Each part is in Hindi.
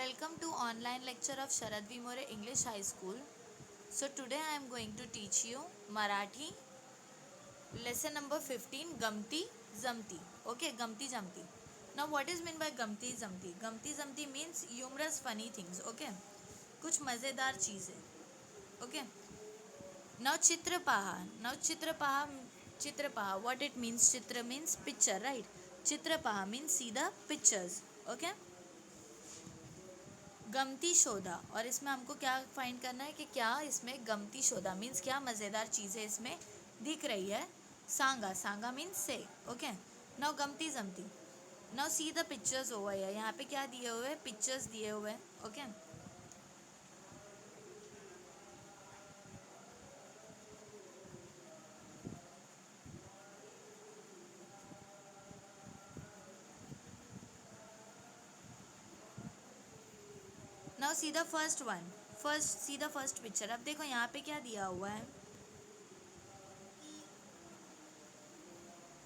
Welcome to online lecture of Sharad Vimore English High School. So today I am going to teach you Marathi lesson number 15 Gamti Zamti. Okay, Gamti Zamti. Now what is meant by Gamti Zamti? Gamti Zamti means humorous funny things. Okay, कुछ मज़ेदार चीज़ें. Okay. Now Chitrapaha. Chitrapaha. What it means? Chitra means picture, right? Chitrapaha means see the pictures. Okay. गमती शोधा. और इसमें हमको क्या फाइंड करना है कि क्या इसमें गमती शोधा मीन्स क्या मज़ेदार चीज़ें इसमें दिख रही है. सांगा. सांगा मीन्स से. ओके. नाउ गमती जमती. Now see the pictures over है. यहाँ पे क्या दिए हुए हैं? पिक्चर्स दिए हुए हैं. Okay. Now see the first one. See the first picture. अब देखो यहाँ पे क्या दिया हुआ है.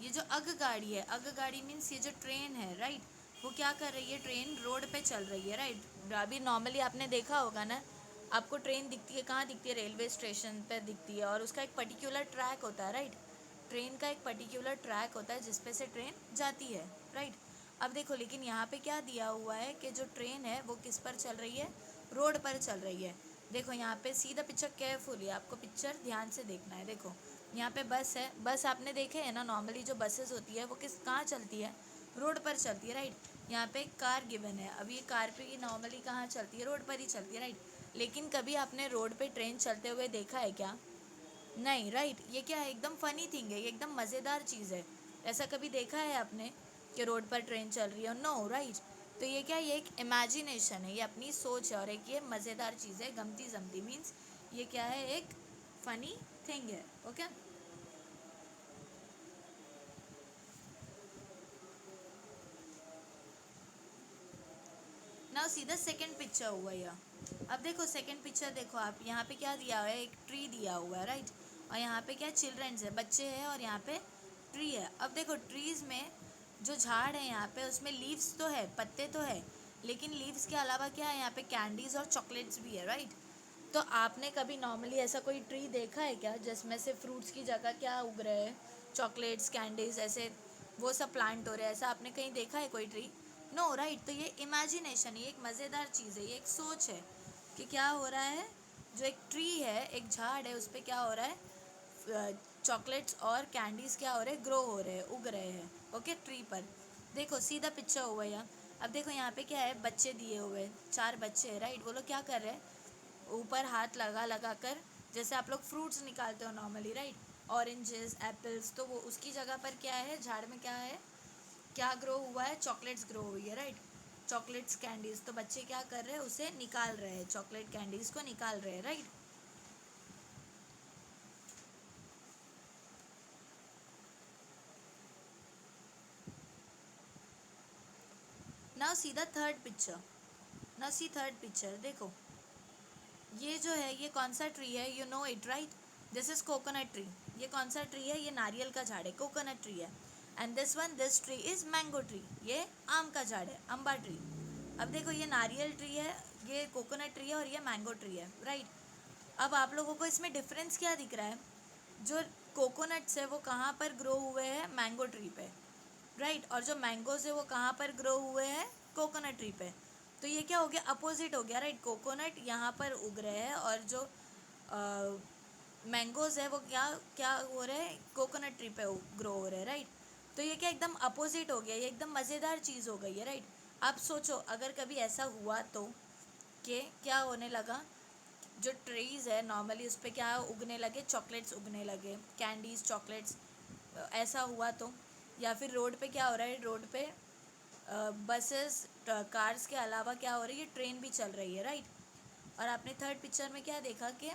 ये जो अगगाड़ी है, अगगाड़ी मीन्स ये जो ट्रेन है, राइट, वो क्या कर रही है? ट्रेन रोड पे चल रही है, राइट. अभी नॉर्मली आपने देखा होगा ना, आपको ट्रेन दिखती है कहाँ दिखती है? रेलवे स्टेशन पे दिखती है. और उसका एक पर्टिकुलर ट्रैक होता है, राइट. ट्रेन का एक पर्टिकुलर ट्रैक होता है जिसपे से ट्रेन जाती है, राइट. अब देखो लेकिन यहाँ पे क्या दिया हुआ है कि जो ट्रेन है वो किस पर चल रही है? रोड पर चल रही है. देखो यहाँ पे सी द पिक्चर केयरफुली. आपको पिक्चर ध्यान से देखना है. देखो यहाँ पे बस है. बस आपने देखे है ना, नॉर्मली जो बसेस होती है वो कहाँ चलती है? रोड पर चलती है, राइट. यहाँ पे कार गिवन है. अब ये कार पे नॉर्मली कहाँ चलती है? रोड पर ही चलती है, राइट. लेकिन कभी आपने रोड पे ट्रेन चलते हुए देखा है क्या? नहीं, राइट. ये क्या है? एकदम फनी थिंग है. ये एकदम मज़ेदार चीज़ है. ऐसा कभी देखा है आपने कि रोड पर ट्रेन चल रही है? No, right. तो ये क्या है? ये एक इमेजिनेशन है. ये अपनी सोच है. और एक ये मज़ेदार चीज़ है. गमती जमती मीन्स ये क्या है? एक फनी थिंग है. Okay. Now see the second picture हुआ यह. अब देखो सेकेंड पिक्चर. देखो आप यहाँ पे क्या दिया हुआ है? एक ट्री दिया हुआ है, राइट. और यहाँ पे क्या? चिल्ड्रंस है, बच्चे हैं. और यहाँ पे ट्री है. अब देखो ट्रीज़ में जो झाड़ है यहाँ पे उसमें लीव्स तो है, पत्ते तो है, लेकिन लीव्स के अलावा क्या है? यहाँ पे कैंडीज़ और चॉकलेट्स भी है, राइट. तो आपने कभी नॉर्मली ऐसा कोई ट्री देखा है क्या जिसमें से फ्रूट्स की जगह क्या उग रहे हैं? चॉकलेट्स, कैंडीज, ऐसे वो सब प्लांट हो रहे हैं. ऐसा आपने कहीं देखा है कोई ट्री? No, right. तो ये इमेजिनेशन, ये एक मज़ेदार चीज़ है. ये एक सोच है कि क्या हो रहा है. जो एक ट्री है, एक झाड़ है, उस पर क्या हो रहा है? चॉकलेट्स और कैंडीज़ क्या हो रहे हैं? ग्रो हो रहे हैं, उग रहे हैं. ओके. ट्री पर देखो सीधा पिक्चर हुआ यहाँ. अब देखो यहाँ पे क्या है? बच्चे दिए हुए हैं. 4 बच्चे हैं, राइट. वो लोग क्या कर रहे हैं? ऊपर हाथ लगा लगा कर, जैसे आप लोग फ्रूट्स निकालते हो नॉर्मली, राइट. Oranges, apples. तो वो उसकी जगह पर क्या है? झाड़ में क्या है? क्या ग्रो हुआ है? चॉकलेट्स ग्रो हुई है, राइट. Chocolates, candies. तो बच्चे क्या कर रहे हैं? उसे निकाल रहे हैं. चॉकलेट कैंडीज को निकाल रहे हैं, right. Now see the third picture. Now see third picture. देखो ये जो है, ये कौन सा ट्री है? You know it, right. This is coconut tree. ये कौन सा ट्री है? ये नारियल का झाड़ है, कोकोनट ट्री है. And this tree is mango tree. ये आम का झाड़ है, अम्बा ट्री. अब देखो ये नारियल ट्री है, ये कोकोनट ट्री है और ये मैंगो ट्री है, राइट. अब आप लोगों को इसमें डिफरेंस क्या दिख रहा है? जो कोकोनट्स है वो कहाँ पर ग्रो हुए हैं? मैंगो ट्री पे, राइट. और जो मैंगोज है वो कहाँ पर ग्रो हुए हैं? कोकोनट ट्री पे. तो ये क्या हो गया? अपोजिट हो गया, राइट. कोकोनट यहाँ पर उग रहे हैं और जो मैंगोज है वो क्या क्या हो रहे हैं? कोकोनट ट्री पे ग्रो हो रहे हैं, राइट. तो ये क्या एकदम अपोजिट हो गया. ये एकदम मज़ेदार चीज़ हो गई है, राइट. आप सोचो अगर कभी ऐसा हुआ तो कि क्या होने लगा? जो ट्रीज़ है नॉर्मली उस पर क्या उगने लगे? चॉकलेट्स उगने लगे, कैंडीज़, चॉकलेट्स. ऐसा हुआ तो. या फिर रोड पे क्या हो रहा है? रोड पे बसेस, कार्स के अलावा क्या हो रही है? ट्रेन भी चल रही है, राइट. और आपने थर्ड पिक्चर में क्या देखा कि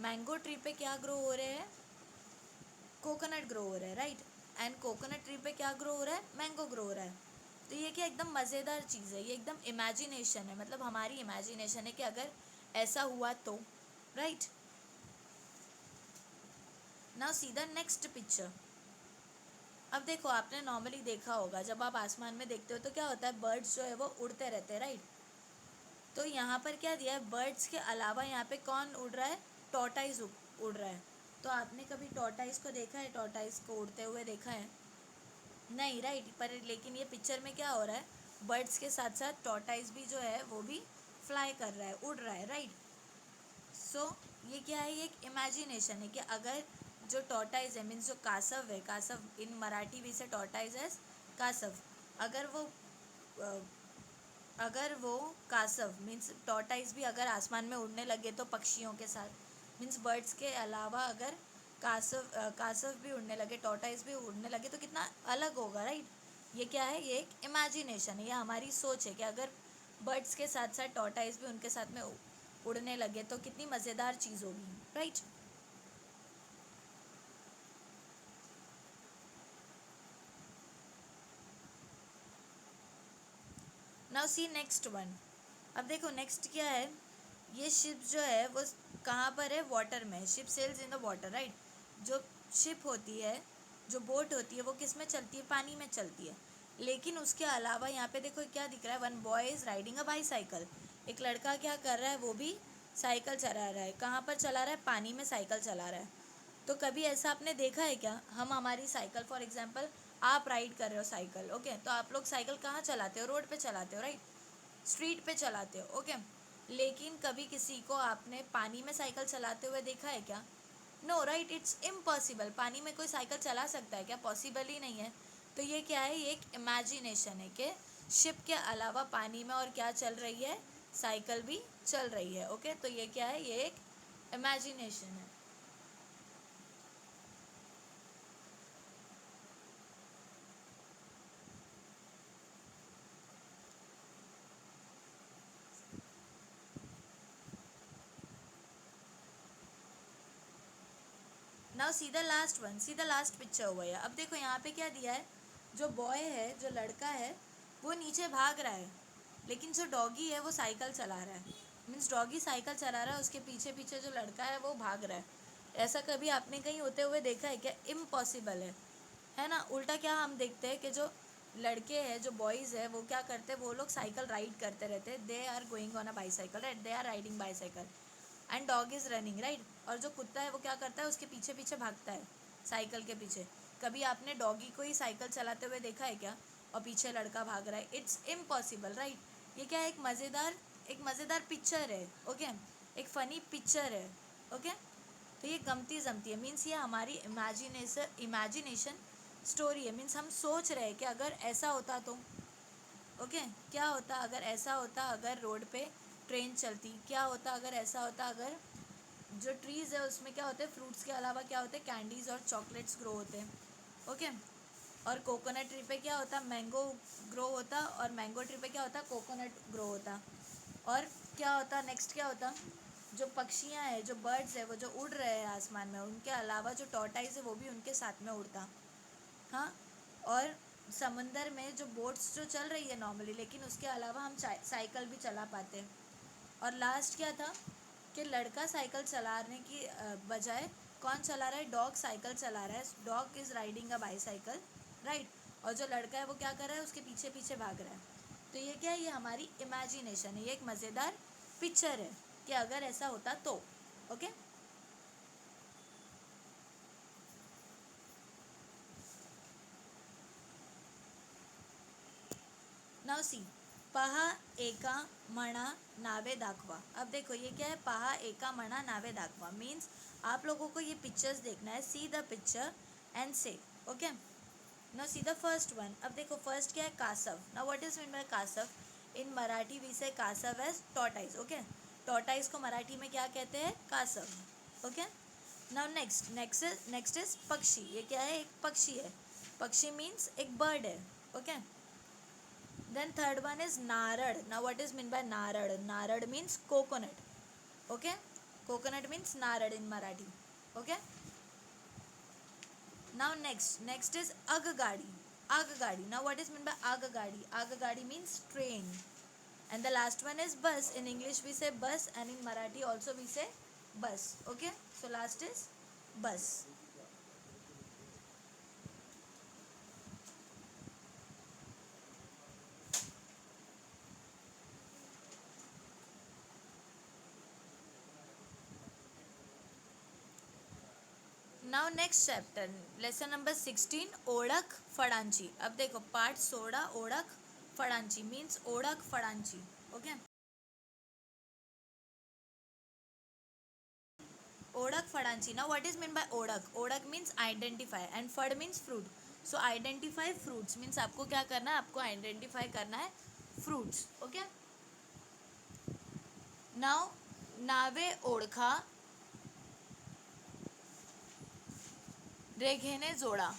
मैंगो ट्री पे क्या ग्रो हो रहे हैं? कोकोनट ग्रो हो रहा है, राइट. एंड कोकोनट ट्री पे क्या ग्रो हो रहा है? मैंगो ग्रो हो रहा है. तो ये क्या एकदम मज़ेदार चीज़ है. ये एकदम इमेजिनेशन है. मतलब हमारी इमेजिनेशन है कि अगर ऐसा हुआ तो, right. Now see the next picture. अब देखो आपने नॉर्मली देखा होगा जब आप आसमान में देखते हो तो क्या होता है? बर्ड्स जो है वो उड़ते रहते हैं, राइट. तो यहाँ पर क्या दिया है, बर्ड्स के अलावा यहाँ पे कौन उड़ रहा है, टॉर्टाइज उड़ रहा है। तो आपने कभी टॉर्टाइज को देखा है, टॉर्टाइज को उड़ते हुए देखा है? नहीं, राइट। पर लेकिन ये पिक्चर में क्या हो रहा है, बर्ड्स के साथ साथ टॉर्टाइज भी जो है वो भी फ्लाई कर रहा है, उड़ रहा है, राइट। सो ये क्या है, ये एक इमेजिनेशन है कि अगर जो टॉर्टाइज है, मीन्स जो कासव है, कासव इन मराठी वी से टॉर्टाइज है कासव, अगर वो अगर वो कासव मीन्स टॉर्टाइज भी अगर आसमान में उड़ने लगे तो पक्षियों के साथ, मीन्स बर्ड्स के अलावा अगर कासव भी उड़ने लगे, टॉर्टाइज भी उड़ने लगे तो कितना अलग होगा, राइट। ये क्या है, ये एक इमेजिनेशन है, ये हमारी सोच है कि अगर बर्ड्स के साथ साथ टॉर्टाइज भी उनके साथ में उड़ने लगे तो कितनी मज़ेदार चीज़ होगी, right. Now see next one. अब देखो नेक्स्ट क्या है, ये शिप जो है वो कहाँ पर है, वाटर में। Ship sails in the water, right. जो शिप होती है, जो बोट होती है, वो किस में चलती है, पानी में चलती है। लेकिन उसके अलावा यहाँ पे देखो क्या दिख रहा है, one boy is riding a bicycle. एक लड़का क्या कर रहा है, वो भी साइकिल चला रहा है। कहाँ पर चला रहा है, पानी में साइकिल चला रहा है। तो कभी ऐसा आपने देखा है क्या, हम हमारी साइकिल, फॉर एग्जांपल आप राइड कर रहे हो साइकिल, ओके, तो आप लोग साइकिल कहाँ चलाते हो, रोड पे चलाते हो, राइट, स्ट्रीट पे चलाते हो, ओके। लेकिन कभी किसी को आपने पानी में साइकिल चलाते हुए देखा है क्या? No, right, it's impossible. पानी में कोई साइकिल चला सकता है क्या? पॉसिबल ही नहीं है। तो ये क्या है, ये एक इमेजिनेशन है कि शिप के अलावा पानी में और क्या चल रही है, साइकिल भी चल रही है, ओके। तो ये क्या है, ये एक इमेजिनेशन है। Now see the last one, see the last picture हुआ है। अब देखो यहाँ पे क्या दिया है, जो बॉय है, जो लड़का है, वो नीचे भाग रहा है, लेकिन जो डॉगी है वो साइकिल चला रहा है। मीन्स डॉगी साइकिल चला रहा है, उसके पीछे पीछे जो लड़का है वो भाग रहा है। ऐसा कभी आपने कहीं होते हुए देखा है क्या? इम्पॉसिबल है ना। उल्टा क्या हम देखते हैं कि जो लड़के हैं, जो बॉयज़ है, वो क्या करते हैं, वो लोग साइकिल राइड करते रहते हैं, they are going on a bicycle, right, they are riding bicycle and dog is running, right. और जो कुत्ता है वो क्या करता है, उसके पीछे पीछे भागता है, साइकिल के पीछे। कभी आपने डॉगी को ही साइकिल चलाते हुए देखा है क्या, और पीछे लड़का भाग रहा है? It's impossible, right. ये क्या है, एक मज़ेदार पिक्चर है, ओके, एक फ़नी पिक्चर है, ओके। तो ये गमती जमती है, मीन्स ये हमारी इमेजिनेशन स्टोरी है। मीन्स हम सोच रहे हैं कि अगर ऐसा होता तो, ओके, क्या होता अगर ऐसा होता, अगर रोड पे ट्रेन चलती, क्या होता अगर ऐसा होता, अगर जो ट्रीज़ है उसमें क्या होते हैं, फ्रूट्स के अलावा क्या होते हैं, कैंडीज़ और चॉकलेट्स ग्रो होते हैं, ओके। और कोकोनट ट्री पे क्या होता, मैंगो ग्रो होता, और मैंगो ट्री पे क्या होता, कोकोनट ग्रो होता। और क्या होता, नेक्स्ट क्या होता, जो पक्षियाँ हैं, जो बर्ड्स है, वो जो उड़ रहे हैं आसमान में, उनके अलावा जो टॉर्टाइज है वो भी उनके साथ में उड़ता, हाँ। और समंदर में जो बोट्स जो चल रही है नॉर्मली, लेकिन उसके अलावा हम साइकिल भी चला पाते हैं। और लास्ट क्या था कि लड़का साइकिल चलाने की बजाय कौन चला रहा है, डॉग साइकिल चला रहा है, dog is riding a bicycle, right. और जो लड़का है वो क्या कर रहा है, उसके पीछे पीछे भाग रहा है। तो ये क्या है, ये हमारी इमेजिनेशन है, ये एक मज़ेदार पिक्चर है कि अगर ऐसा होता तो, ओके। नाउ सी, पहा एका मणा नावे दाखवा। अब देखो ये क्या है, पहा एका मणा नावे दाखवा मीन्स आप लोगों को ये पिक्चर्स देखना है, सी द पिक्चर एंड से, okay. Now see the first one. अब देखो फर्स्ट क्या है, कासव। Now what is mean bye कासव, इन मराठी वी से कासव एज टॉर्टाइज, ओके। टॉर्टाइज को मराठी में क्या कहते हैं, कासव, ओके। नाउ नेक्स्ट इज पक्षी। ये क्या है, एक पक्षी है, पक्षी मीन्स एक बर्ड है, okay. Then third one is narad. Now what is meant by narad? Narad means coconut. Okay? Coconut means narad in Marathi. Okay? Now next is agagadi. Agagadi. Now what is meant by agagadi? Agagadi means train. And the last one is bus. In English we say bus and in Marathi also we say bus. Okay? So last is bus. Now next chapter, lesson number 16, ओळख फळांची. अब देखो पार्ट 16, ओळख फळांची मीन्स ओळख फळांची. ओके, ओळख फळांची. Now what is mean bye ओळख? ओळख मीन्स आइडेंटिफाई एंड फळ मीन्स फ्रूट. सो आइडेंटिफाई फ्रूट्स मीन्स आपको क्या करना है, आपको आइडेंटिफाई करना है फ्रूट्स. ओके, नाउ नावे ओळखा रेघेने जोडा.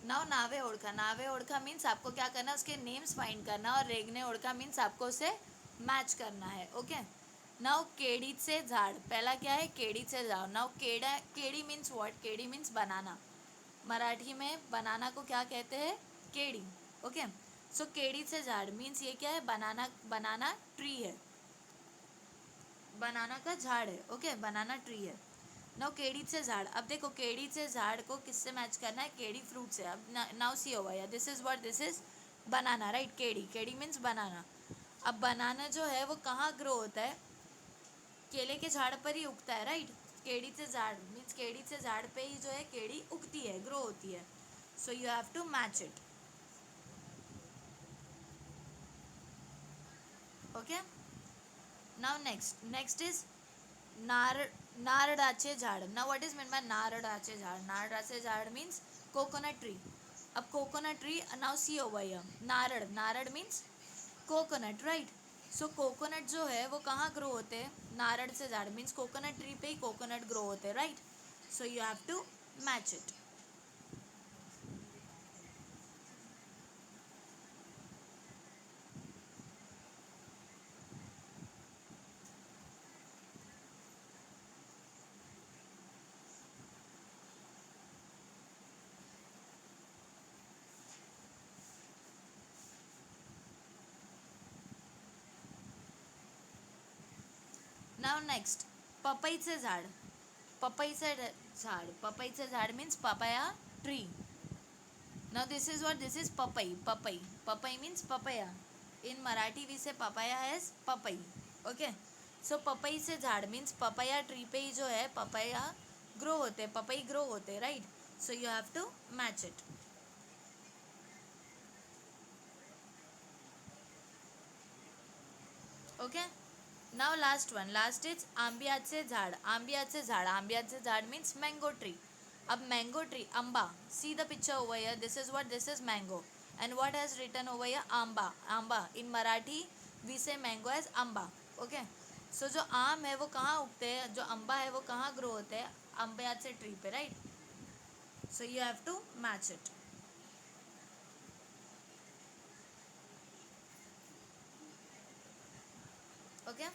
नाउ नावे ओळखा, नावे ओळखा मीन्स आपको क्या करना है, उसके नेम्स फाइंड करना, और रेगने ओळखा मीन्स आपको उसे मैच करना है. ओके, नाउ केळीचे झाड, पहला क्या है, केळीचे झाड. नाउ केड़ा, केड़ी मीन्स व्हाट? केड़ी मीन्स बनाना. मराठी में बनाना को क्या कहते हैं, केड़ी. ओके, सो केड़ी से झाड़ मीन्स ये क्या है, बनाना, बनाना ट्री है, बनाना का झाड़ है. ओके, बनाना ट्री है. नाउ केड़ी से झाड़, अब देखो केड़ी से झाड़ को किससे मैच करना है, केड़ी फ्रूट से. अब नाउ सी ओवर या this is what, this is banana, right. केड़ी, केड़ी मीन्स बनाना. अब बनाना जो है वो कहाँ ग्रो होता है, केले के झाड़ पर ही उगता है, राइट. केड़ी से झाड़ मीन्स केड़ी से झाड़ पे ही जो है केड़ी उगती है, ग्रो होती है. So you have to match it. Okay, now next is नारळाचे झाड. Now what is mean by नारळाचे झाड? नारळाचे झाड मीन्स कोकोनट ट्री. अब coconut tree, now see over here, नारळ, नारळ means coconut, right. So coconut जो है वो कहाँ ग्रो होते हैं, नारळ से झाड़ मीन्स कोकोनट ट्री पे ही कोकोनट ग्रो होते हैं, right. So you have to match it. Now next, पपईचे झाड. पपईचे झाड, पपईचे झाड means papaya tree. Now this is what, this is पपई. पपई, पपई means papaya. In Marathi we say papaya as पपई. ओके, सो पपई से झाड़ मीन्स पपया ट्री पे ही जो है पपया ग्रो होते, पपई ग्रो होते, right. So you have to match it. Okay, now last one, last is आंब्याचे झाड. आंब्याचे झाड, आंब्याचे झाड मीन्स मैंगो ट्री. अब मैंगो ट्री, आंबा, see the picture over here, this is what, this is mango. And what has written over here, आंबा. आंबा in Marathi we say mango as आंबा. ओके, सो जो आम है वो कहाँ उगते हैं, जो अम्बा है वो कहाँ ग्रो होते हैं, आंब्याचे ट्री पे, right. So you have to match it. Okay,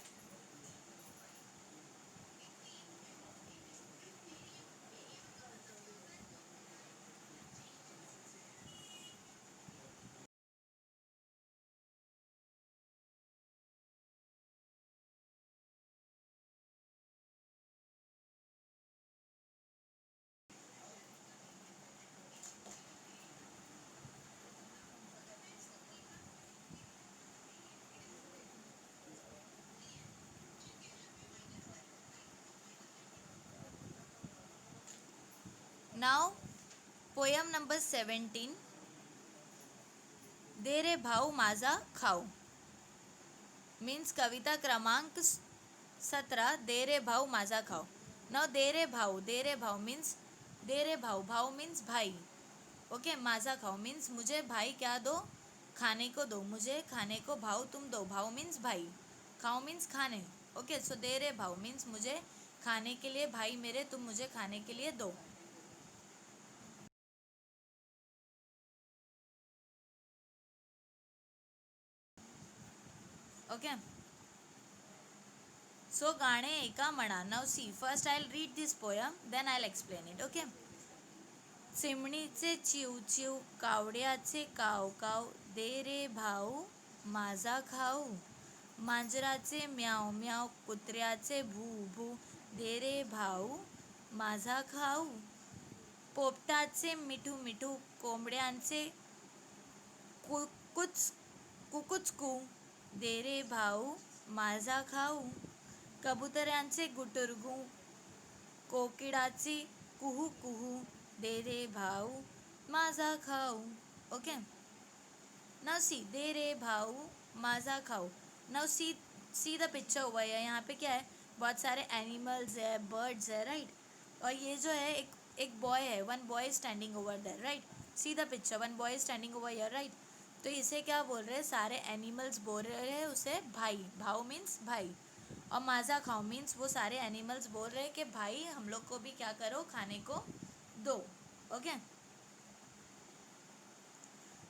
now poem number 17, दे रे भाऊ माझा खाऊ. मीन्स कविता क्रमांक 17, दे रे भाऊ माझा खाऊ. नाउ दे रे भाऊ मीन्स दे रे भाऊ, भाऊ मीन्स भाई. ओके, माझा खाओ मीन्स मुझे भाई क्या दो, खाने को दो, मुझे खाने को भाव तुम दो. भाव मीन्स भाई, खाओ मीन्स खाने. ओके, सो दे रे भाव मीन्स मुझे खाने के लिए भाई मेरे तुम मुझे खाने के लिए दो. ओके, सो गाणे एका म्हणा. Now see, first I will read this poem, then I will explain it. Okay, चिमणीचे चिव चिव, कावड्याचे काव काव, दे रे भाऊ माझा खाऊ. मांजराचे म्याव म्याव, कुत्र्याचे भू भू, दे रे भाऊ माझा खाऊ. पोपटाचे मिठू मिठू, कोंबड्यांचे कुकुच कुकुचकू, दे रे भाऊ माझा खाऊ, कबुतरांचे गुटुरगू, कोकिळाची कुहू कुहू, दे रे भाऊ माझा खाऊ. ओके, नाउ सी, दे रे भाऊ माझा खाऊ. Now see the picture over है. यहाँ पे क्या है, बहुत सारे एनिमल्स है, बर्ड्स है, राइट. और ये जो है एक बॉय है, one boy standing over there, right. See the picture, one boy standing over here, right. तो इसे क्या बोल रहे हैं, सारे एनिमल्स बोल रहे हैं उसे भाई. भाऊ मीन्स भाई. और माजा खाओ मीन्स वो सारे एनिमल्स बोल रहे हैं कि भाई हम लोग को भी क्या करो, खाने को दो. ओके,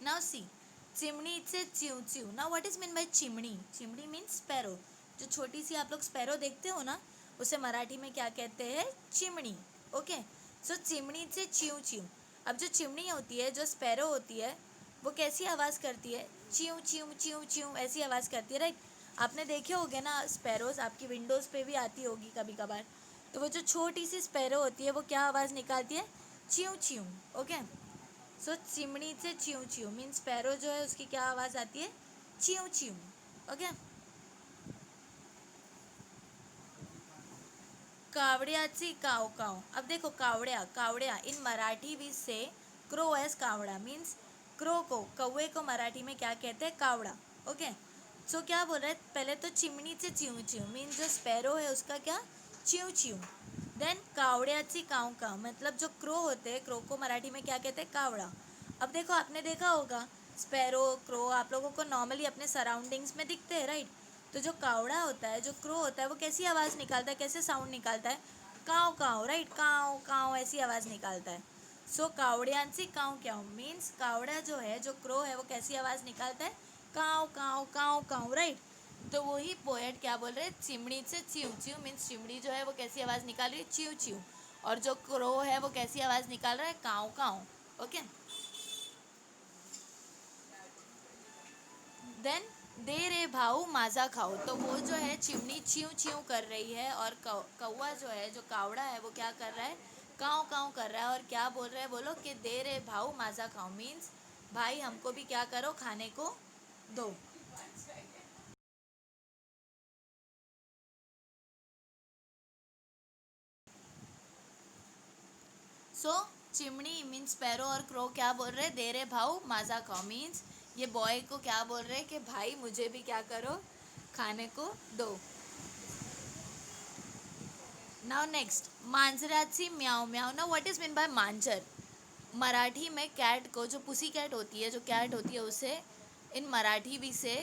नाउ सी, चिमणीचे चिव चिव. Now what is mean by chimani. Chimani means sparrow. जो छोटी सी आप लोग स्पैरो देखते हो ना, उसे मराठी में क्या कहते हैं, चिमणी. ओके, सो चिमणीचे चिव चिव. अब जो चिमनी होती है, जो स्पैरो होती है, वो कैसी आवाज़ करती है, चिव चिव चिव चिव ऐसी आवाज़ करती है, राइट. आपने देखे होंगे ना स्पैरोज, आपकी विंडोज़ पे भी आती होगी कभी कभार. तो वो जो छोटी सी स्पैरो होती है वो क्या आवाज़ निकालती है, चिव चिव. ओके, सो चिमणीचे चिव चिव मीन्स स्पैरो जो है उसकी क्या आवाज़ आती है, चिव चिव. ओके, कावड़्याची काव काव. अब देखो कावड़िया, कावड़िया इन मराठी वी से crow as Kawda means crow को, कौवे को मराठी में क्या कहते हैं, कावड़ा. ओके, सो क्या बोल रहे हैं, पहले तो चिमनी से चिव चिव मीन्स जो स्पैरो है उसका क्या, चिव चिव. देन कावड़्याची काव काव मतलब जो क्रो होते हैं, क्रो को मराठी में क्या कहते हैं, कावड़ा. अब देखो आपने देखा होगा स्पैरो, क्रो आप लोगों को नॉर्मली अपने सराउंडिंग्स में दिखते हैं, राइट. तो जो कावड़ा होता है, जो क्रो होता है, वो कैसी आवाज़ निकालता है, कैसे साउंड निकालता है, काव काव, राइट. काव काव ऐसी आवाज़ निकालता है. सो कावड़ियांची काव काव मीन्स कावड़ा जो है, जो क्रो है, वो कैसी आवाज़ निकालता है, काव काव काव काव, राइट. तो वही पोएट क्या बोल रहे हैं, चिमड़ी से चिव चिव मीन्स चिमड़ी जो है वो कैसी आवाज़ निकाल रही है, चिव चिव. और जो क्रो है वो कैसी आवाज़ निकाल रहा है, काव काव. ओके, देन दे रे भाऊ माजा खाओ. तो वो जो है चिमनी चिव चिव कर रही है और कौवा जो है, जो कावड़ा है, वो क्या कर रहा है, काव काव कर रहा है. और क्या बोल रहा है, बोलो कि दे रे भाऊ माजा खाओ मीन्स भाई हमको भी क्या करो, खाने को दो. सो चिमनी मीन्स पैरो और क्रो क्या बोल रहे हैं, दे रे भाऊ माजा खाओ मीन्स ये बॉय को क्या बोल रहे हैं कि भाई मुझे भी क्या करो, खाने को दो. नाउ नेक्स्ट, मांजराची म्याओ म्याओ. Now what is mean by manjar. Marathi में कैट को, जो पुसी कैट होती है, जो कैट होती है, उसे इन मराठी भी से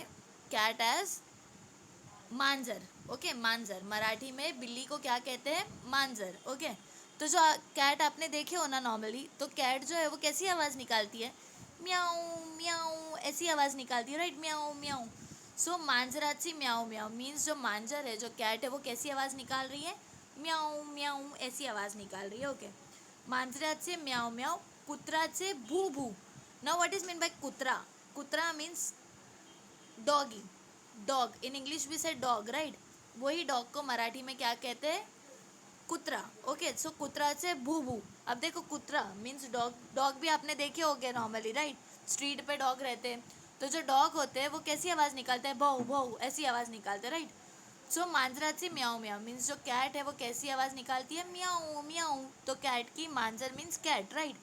कैट एज मांजर. ओके, मांजर मराठी में बिल्ली को क्या कहते हैं, मांजर. ओके, तो जो कैट आपने देखे हो ना नॉर्मली, तो कैट जो है वो कैसी आवाज़ निकालती है, म्याऊ म्याऊ ऐसी आवाज़ निकालती है, राइट. म्याऊ म्याऊ. सो मांजराची म्याऊ म्याऊ मीन्स जो मांजर है, जो कैट है, वो कैसी आवाज़ निकाल रही है, म्याऊ म्याऊ ऐसी आवाज़ निकाल रही है. ओके, मांजराचे म्याऊ म्याऊ, कुत्राचे भू भू. Now what is mean bye कुत्रा. कुत्रा means doggy. Dog in English भी से डॉग, राइट. वही डॉग को मराठी में क्या कहते हैं, कुत्रा. ओके, सो कुत्रा से भू भू. अब देखो कुत्रा मीन्स डॉग. डॉग भी आपने देखे होंगे नॉर्मली, राइट. स्ट्रीट पे डॉग रहते हैं, तो जो डॉग होते हैं वो कैसी आवाज़ निकालते हैं, भौ भौ ऐसी आवाज़ निकालते हैं, राइट. सो मांजराची म्याऊ म्याऊ मीन्स जो कैट है वो कैसी आवाज़ निकालती है, म्याऊ म्याऊ. तो कैट की, मांजर मीन्स कैट, राइट.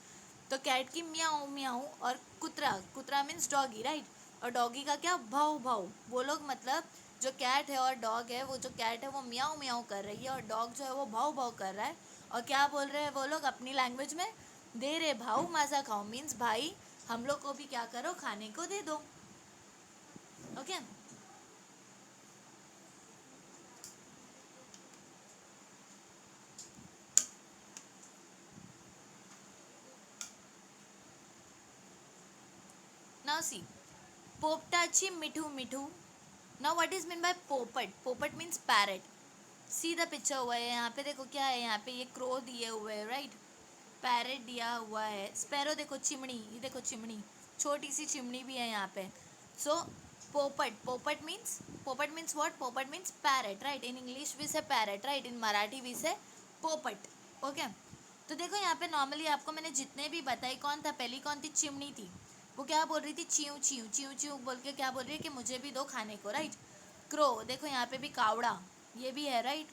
तो कैट की म्याऊ म्याऊ. और कुत्रा, कुत्रा मीन्स डॉगी, राइट. और डॉगी का क्या, भाव भाव. वो लोग मतलब जो कैट है और डॉग है, वो जो कैट है वो म्याऊ म्याऊ कर रही है और डॉग जो है वो भाव भाव कर रहा है. और क्या बोल रहे हैं वो लोग अपनी लैंग्वेज में, दे रे भाऊ माजा खाओ मीन्स भाई हम लोग को भी क्या करो, खाने को दे दो. ओके, नाउ सी, पोपटाची मिठू मिठू. Now what is mean by popat. Popat means parrot. See the picture हुआ है, यहाँ पे देखो क्या है, यहाँ पे ये क्रो दिए हुए हैं, राइट. पैरेट दिया हुआ है. स्पैरो देखो, चिमनी, ये देखो चिमनी, छोटी सी चिमनी भी है यहाँ पे. सो पोपट, पोपट मीन्स व्हाट, पोपट means parrot, right. In English भी से पैरेट, राइट. इन मराठी भी से पोपट. ओके, तो देखो यहाँ पे नॉर्मली आपको मैंने जितने भी बताई, कौन था, पहली कौन थी, चिमनी थी. वो क्या बोल रही थी, च्यू च्यू च्यू च्यू बोल के क्या बोल रही है कि मुझे भी दो खाने को, राइट। क्रो, देखो यहाँ पे भी कावड़ा, ये भी है, राइट।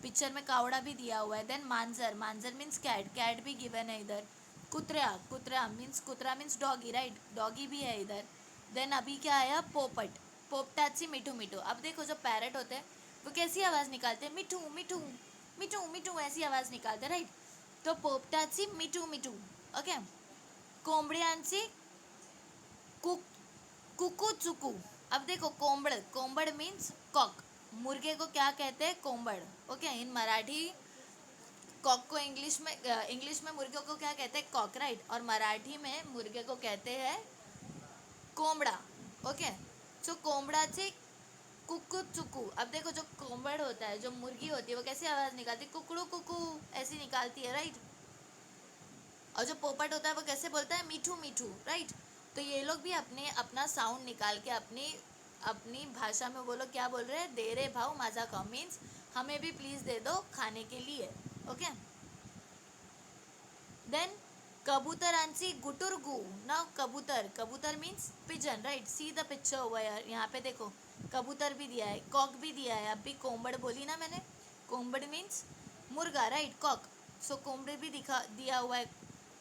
पिक्चर में कावड़ा भी दिया हुआ है। देन मांजर, मांजर मीन्स कैट, कैट भी गिवन है इधर। कुतरा, कुतरा मीन्स डॉगी, राइट, डॉगी भी है इधर। देन अभी क्या आया, पोपट, पोपटाची मिठू मिठू। अब देखो जो पैरट होते हैं वो कैसी आवाज़ निकालते हैं, मिठू मिठू मिठू मिठू ऐसी आवाज़ निकालते हैं, राइट। तो पोपटाची मिठू मिठू, ओके। कोंबड्यांची कुक कुकू चुकू। अब देखो कोंबड़, कोंबड़ मीन्स कॉक, मुर्गे को क्या कहते हैं, कोंबड़, ओके। इन मराठी कॉक को इंग्लिश में मुर्गे को क्या कहते हैं, कॉक, राइट। और मराठी में मुर्गे को कहते हैं कोंबड़ा, ओके। सो कोंबड़ाची कुकू चुकू। अब देखो जो कोंबड़ होता है, जो मुर्गी होती है, वो कैसी आवाज़ निकालती है, कुकड़ू कुकू ऐसी निकालती है, राइट। और जो पोपट होता है वो कैसे बोलता है, मीठू मीठू, राइट। तो ये लोग भी अपने अपना साउंड निकाल के अपनी अपनी भाषा में वो लोग क्या बोल रहे हैं, दे रे भाव माजा खाओ, मीन्स हमें भी प्लीज दे दो खाने के लिए, ओके। देन कबूतरांची गुटुरगू। नाउ कबूतर, कबूतर means pigeon, right. See the picture over here, यहाँ पे देखो कबूतर भी दिया है, कॉक भी दिया है। अभी कोंबड़ बोली ना मैंने, कोंबड़ मीन्स मुर्गा, राइट, कॉक। सो कोंबड़ भी दिखा दिया हुआ है।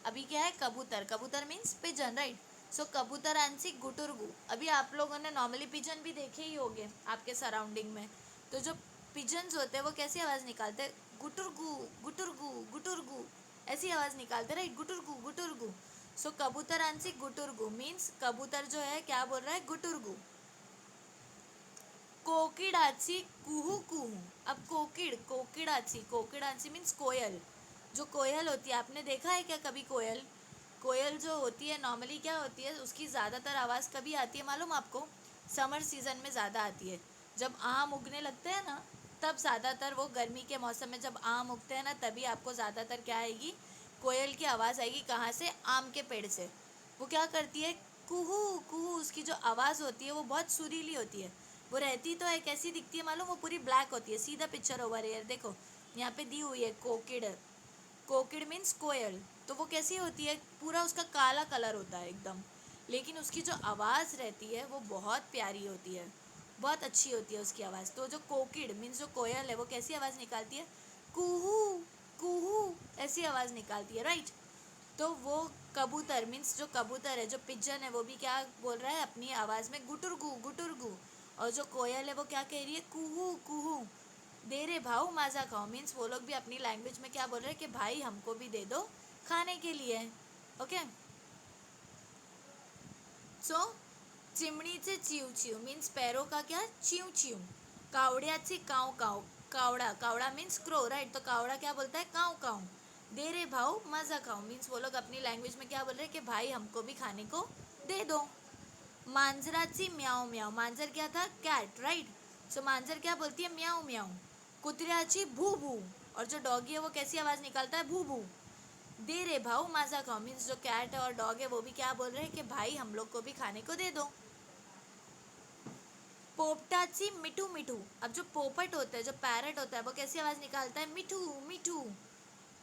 अभी क्या है, कबूतर, कबूतर मीन्स पिजन, राइट। सो कबूतरांची गुटुरगू। अभी आप लोगों ने नॉर्मली पिजन भी देखे ही होंगे आपके सराउंडिंग में। तो जो पिजन्स होते हैं वो कैसी आवाज़ निकालते हैं, गुटुरगू गुटुरगू गुटुरगू ऐसी आवाज़ निकालते हैं, राइट, गुटुरगू गुटुरगू। सो कबूतरांची गुटुरगू मीन्स कबूतर जो है क्या बोल रहा है, गुटुरगू। कोकिड़ाची कुहू कुहू। अब कोकिड़ाची, कोकिड़ाची मीन्स कोयल। जो कोयल होती है, आपने देखा है क्या कभी कोयल, कोयल जो होती है नॉर्मली क्या होती है, उसकी ज़्यादातर आवाज़ कभी आती है मालूम आपको, समर सीज़न में ज़्यादा आती है। जब आम उगने लगते हैं ना, तब ज़्यादातर, वो गर्मी के मौसम में जब आम उगते हैं ना, तभी आपको ज़्यादातर क्या आएगी, कोयल की आवाज़ आएगी। कहाँ से, आम के पेड़ से। वो क्या करती है, कुहू कुहू, उसकी जो आवाज़ होती है वो बहुत सुरीली होती है। वो रहती तो है, कैसी दिखती है मालूम, वो पूरी ब्लैक होती है। सीधा पिक्चर ओवर एयर देखो, यहाँ पे दी हुई है कोकिड़, कोकिड़ मीन्स कोयल। तो वो कैसी होती है, पूरा उसका काला कलर होता है एकदम, लेकिन उसकी जो आवाज़ रहती है वो बहुत प्यारी होती है, बहुत अच्छी होती है उसकी आवाज़। तो जो कोकिड़ मीन्स जो कोयल है वो कैसी आवाज़ निकालती है, कुहू कुहू ऐसी आवाज़ निकालती है, राइट। तो वो कबूतर मीन्स जो कबूतर है, जो पिजन है, वो भी क्या बोल रहा है अपनी आवाज़ में, गुटुरगू गुटुरगू। और जो कोयल है वो क्या कह रही है, कुहू कुहू, दे रे भाऊ माजा खाओ, मीन्स वो लोग भी अपनी लैंग्वेज में क्या बोल रहे हैं कि भाई हमको भी दे दो खाने के लिए, ओके। सो चिमणीचे चिव चिव मीन्स पैरों का क्या, चिव चिव। कावड़्याची काव काव, Kawda, Kawda means crow, right. तो कावड़ा क्या बोलता है, काव काव। दे रे भाऊ मजा खाओ मीन्स वो लोग अपनी लैंग्वेज में क्या बोल रहे हैं कि भाई हमको भी खाने को दे दो। मांजराची म्याओ म्याओ, मांजर क्या था, कैट, राइट। सो मांजर क्या बोलती है, म्याओ म्याओ। कुतऱ्याची भू भू, और जो डॉगी है वो कैसी आवाज़ निकालता है, भू भू। दे रे भाऊ माजा खाओ मीन्स जो कैट है और डॉग है वो भी क्या बोल रहे हैं कि भाई हम लोग को भी खाने को दे दो। पोपटाची मिठू मिठू। अब जो पोपट होता है, जो पैरट होता है, वो कैसी आवाज़ निकालता है, मिठू मिठू।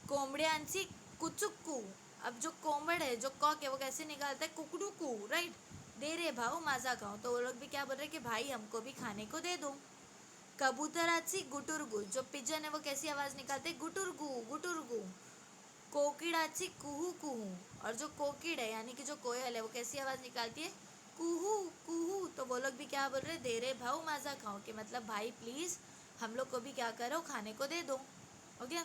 कोंबड्यांची कुचुक्कू। अब जो कोंबड़ है, जो कॉक है, वो कैसे निकालता है, कुकड़ू, राइट। दे रे भाऊ माजा खाओ, तो वो लोग भी क्या बोल रहे हैं कि भाई हमको भी खाने को दे दो। कबूतराची गुटुरगू, जो पिजन है वो कैसी आवाज़ निकालते हैं, गुटुरगू गुटुरगू। कोकिड़ाची कुहू कुहू, और जो कोकिड़ है यानी कि जो कोयल है वो कैसी आवाज़ निकालती है, कुहू कुहू। तो वो लोग भी क्या बोल रहे हैं, दे रे भाऊ माजा खाओ, कि मतलब भाई प्लीज़ हम लोग को भी क्या करो, खाने को दे दो, ओके।